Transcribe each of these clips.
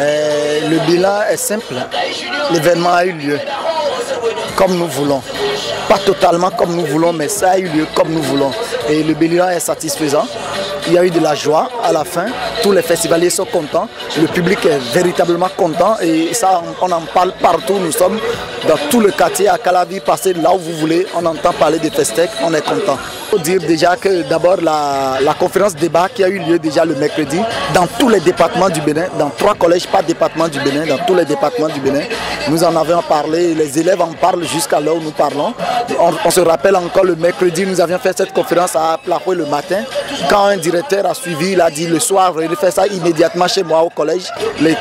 Le bilan est simple. L'événement a eu lieu comme nous voulons. Pas totalement comme nous voulons, mais ça a eu lieu comme nous voulons. Et le bilan est satisfaisant. Il y a eu de la joie à la fin. Tous les festivaliers sont contents. Le public est véritablement content. Et ça, on en parle partout. Nous sommes dans tout le quartier à Calavi, passez là où vous voulez. On entend parler de Festec. On est content. Il faut dire déjà que d'abord la conférence débat qui a eu lieu déjà le mercredi dans tous les départements du Bénin, dans 3 collèges par département du Bénin, dans tous les départements du Bénin. Nous en avions parlé, les élèves en parlent jusqu'à l'heure où nous parlons. On se rappelle encore le mercredi, nous avions fait cette conférence à Plahoué le matin. Quand un directeur a suivi, il a dit le soir, il fait ça immédiatement chez moi au collège.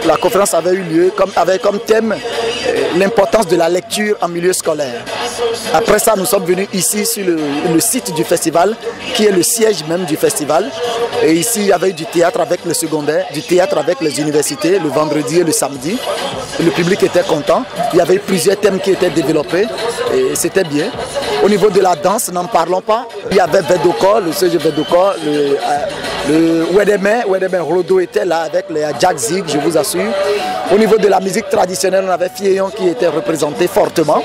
La conférence avait eu lieu avec comme thème l'importance de la lecture en milieu scolaire. Après ça, nous sommes venus ici sur le site du festival, qui est le siège même du festival. Et ici, il y avait du théâtre avec le secondaire, du théâtre avec les universités, le vendredi et le samedi. Et le public était content. Il y avait plusieurs thèmes qui étaient développés et c'était bien. Au niveau de la danse, n'en parlons pas. Il y avait Vedoko, le CG Vedoko, le Wedeme Rodo était là avec les Jack Zig, je vous assure. Au niveau de la musique traditionnelle, on avait Fieyon qui était représenté fortement.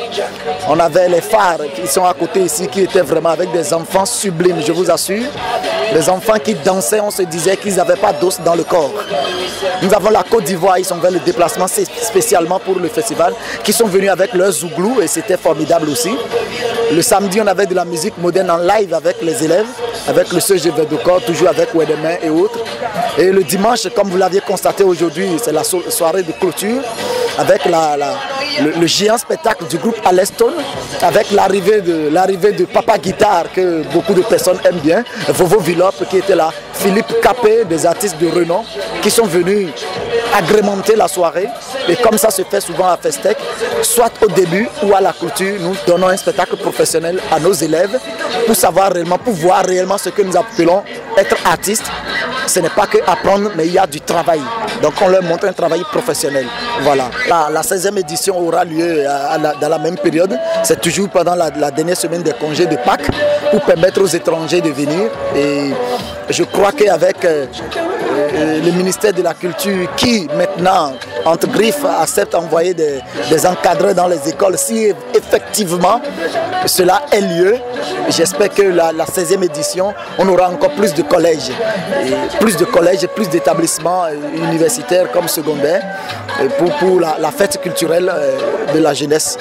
On avait les phares qui sont à côté ici, qui étaient vraiment avec des enfants sublimes, je vous assure. Les enfants qui dansaient, on se disait qu'ils n'avaient pas d'os dans le corps. Nous avons la Côte d'Ivoire, ils ont fait le déplacement spécialement pour le festival, qui sont venus avec leurs zouglous et c'était formidable aussi. Le samedi, on avait de la musique moderne en live avec les élèves, avec le CG Vedoko, toujours avec Wedemain et autres. Et le dimanche, comme vous l'aviez constaté aujourd'hui, c'est la soirée de clôture avec le géant spectacle du groupe Aleston, avec l'arrivée de Papa Guitare que beaucoup de personnes aiment bien, Vovo Villop qui était là, Philippe Capé, des artistes de renom qui sont venus agrémenter la soirée. Et comme ça se fait souvent à Festec, soit au début ou à la clôture, nous donnons un spectacle professionnel à nos élèves pour savoir réellement, pour voir réellement ce que nous appelons être artiste. Ce n'est pas que apprendre, mais il y a du travail. Donc on leur montre un travail professionnel. Voilà. La 16e édition aura lieu dans la même période. C'est toujours pendant la dernière semaine des congés de Pâques pour permettre aux étrangers de venir. Et je crois qu'avec le ministère de la Culture qui maintenant, entre griffes, accepte d'envoyer des encadreurs dans les écoles, si effectivement cela ait lieu, j'espère que la 16e édition, on aura encore plus de collèges, et plus d'établissements universitaires comme secondaires pour la fête culturelle de la jeunesse.